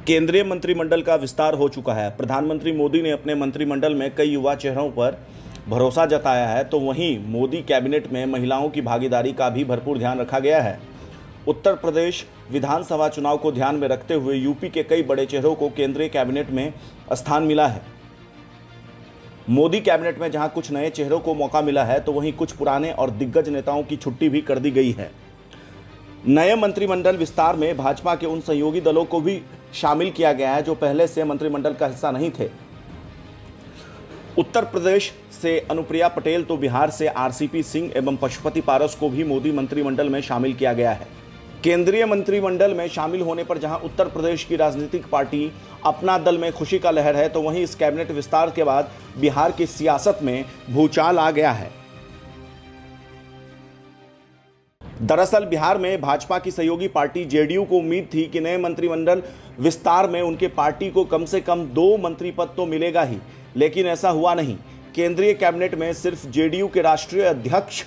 केंद्रीय मंत्रिमंडल का विस्तार हो चुका है। प्रधानमंत्री मोदी ने अपने मंत्रिमंडल में कई युवा चेहरों पर भरोसा जताया है, तो वहीं मोदी कैबिनेट में महिलाओं की भागीदारी का भी भरपूर ध्यान रखा गया है। उत्तर प्रदेश विधानसभा चुनाव को ध्यान में रखते हुए यूपी के कई बड़े चेहरों को केंद्रीय कैबिनेट में स्थान मिला है। मोदी कैबिनेट में जहां कुछ नए चेहरों को मौका मिला है, तो वहीं कुछ पुराने और दिग्गज नेताओं की छुट्टी भी कर दी गई है। नए मंत्रिमंडल विस्तार में भाजपा के उन सहयोगी दलों को भी शामिल किया गया है जो पहले से मंत्रिमंडल का हिस्सा नहीं थे। उत्तर प्रदेश से अनुप्रिया पटेल, तो बिहार से आरसीपी सिंह एवं पशुपति पारस को भी मोदी मंत्रिमंडल में शामिल किया गया है। केंद्रीय मंत्रिमंडल में शामिल होने पर जहां उत्तर प्रदेश की राजनीतिक पार्टी अपना दल में खुशी का लहर है, तो वहीं इस कैबिनेट विस्तार के बाद बिहार की सियासत में भूचाल आ गया है। दरअसल बिहार में भाजपा की सहयोगी पार्टी जेडीयू को उम्मीद थी कि नए मंत्रिमंडल विस्तार में उनके पार्टी को कम से कम 2 मंत्री पद तो मिलेगा ही, लेकिन ऐसा हुआ नहीं। केंद्रीय कैबिनेट में सिर्फ जेडीयू के राष्ट्रीय अध्यक्ष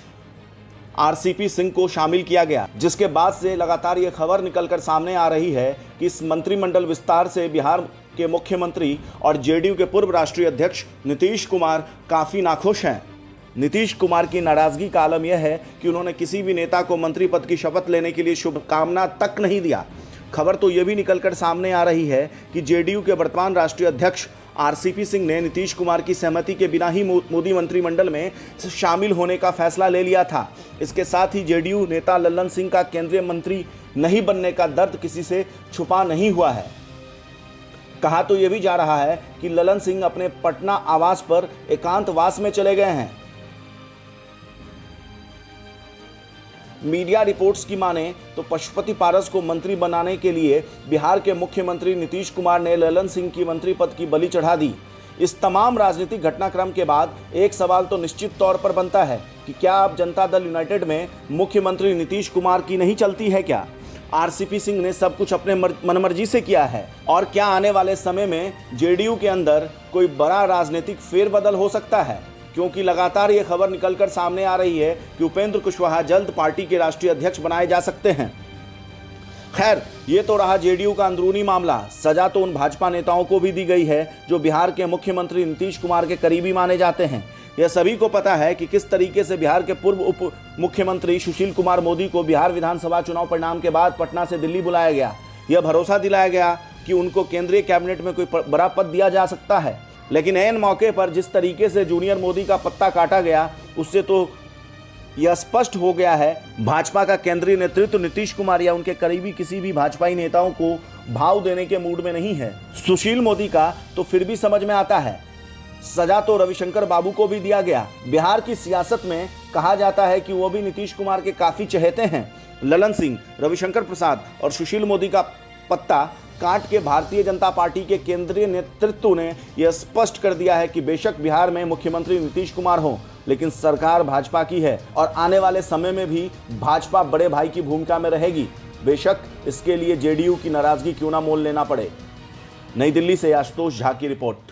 आरसीपी सिंह को शामिल किया गया, जिसके बाद से लगातार ये खबर निकलकर सामने आ रही है कि इस मंत्रिमंडल विस्तार से बिहार के मुख्यमंत्री और जेडीयू के पूर्व राष्ट्रीय अध्यक्ष नीतीश कुमार काफ़ी नाखुश हैं। नीतीश कुमार की नाराजगी का आलम यह है कि उन्होंने किसी भी नेता को मंत्री पद की शपथ लेने के लिए शुभकामना तक नहीं दिया। खबर तो ये भी निकलकर सामने आ रही है कि जेडीयू के वर्तमान राष्ट्रीय अध्यक्ष आरसीपी सिंह ने नीतीश कुमार की सहमति के बिना ही मोदी मंत्रिमंडल में शामिल होने का फैसला ले लिया था। इसके साथ ही जेडीयू नेता लल्लन सिंह का केंद्रीय मंत्री नहीं बनने का दर्द किसी से छुपा नहीं हुआ है। कहा तो यह भी जा रहा है कि लल्लन सिंह अपने पटना आवास पर एकांतवास में चले गए हैं। मीडिया रिपोर्ट्स की माने तो पशुपति पारस को मंत्री बनाने के लिए बिहार के मुख्यमंत्री नीतीश कुमार ने लल्लन सिंह की मंत्री पद की बलि चढ़ा दी। इस तमाम राजनीतिक घटनाक्रम के बाद एक सवाल तो निश्चित तौर पर बनता है कि क्या अब जनता दल यूनाइटेड में मुख्यमंत्री नीतीश कुमार की नहीं चलती है क्या? आरसीपी सिंह ने सब कुछ अपने मनमर्जी से किया है, और क्या आने वाले समय में जेडीयू के अंदर कोई बड़ा राजनीतिक फेरबदल हो सकता है? क्योंकि लगातार ये खबर निकलकर सामने आ रही है कि उपेंद्र कुशवाहा जल्द पार्टी के राष्ट्रीय अध्यक्ष बनाए जा सकते हैं। खैर, ये तो रहा जेडीयू का अंदरूनी मामला। सजा तो उन भाजपा नेताओं को भी दी गई है जो बिहार के मुख्यमंत्री नीतीश कुमार के करीबी माने जाते हैं। यह सभी को पता है कि किस तरीके से बिहार के पूर्व उप मुख्यमंत्री सुशील कुमार मोदी को बिहार विधानसभा चुनाव परिणाम के बाद पटना से दिल्ली बुलाया गया। यह भरोसा दिलाया गया कि उनको केंद्रीय कैबिनेट में कोई बड़ा पद दिया जा सकता है, लेकिन ऐन मौके पर जिस तरीके से जूनियर मोदी का पत्ता काटा गया, उससे तो यह स्पष्ट हो गया है भाजपा का केंद्रीय नेतृत्व नीतीश कुमार या उनके करीबी किसी भी भाजपाई नेताओं को भाव देने के मूड में नहीं है। सुशील मोदी का तो फिर भी समझ में आता है। सजा तो रविशंकर बाबू को भी दिया गया। बिहार की सियासत में कहा जाता है कि वो भी नीतीश कुमार के काफी चहेते हैं। लल्लन सिंह, रविशंकर प्रसाद और सुशील मोदी का पत्ता काट के भारतीय जनता पार्टी के केंद्रीय नेतृत्व ने यह स्पष्ट कर दिया है कि बेशक बिहार में मुख्यमंत्री नीतीश कुमार हो, लेकिन सरकार भाजपा की है और आने वाले समय में भी भाजपा बड़े भाई की भूमिका में रहेगी, बेशक इसके लिए जेडीयू की नाराजगी क्यों ना मोल लेना पड़े। नई दिल्ली से आशुतोष झा की रिपोर्ट।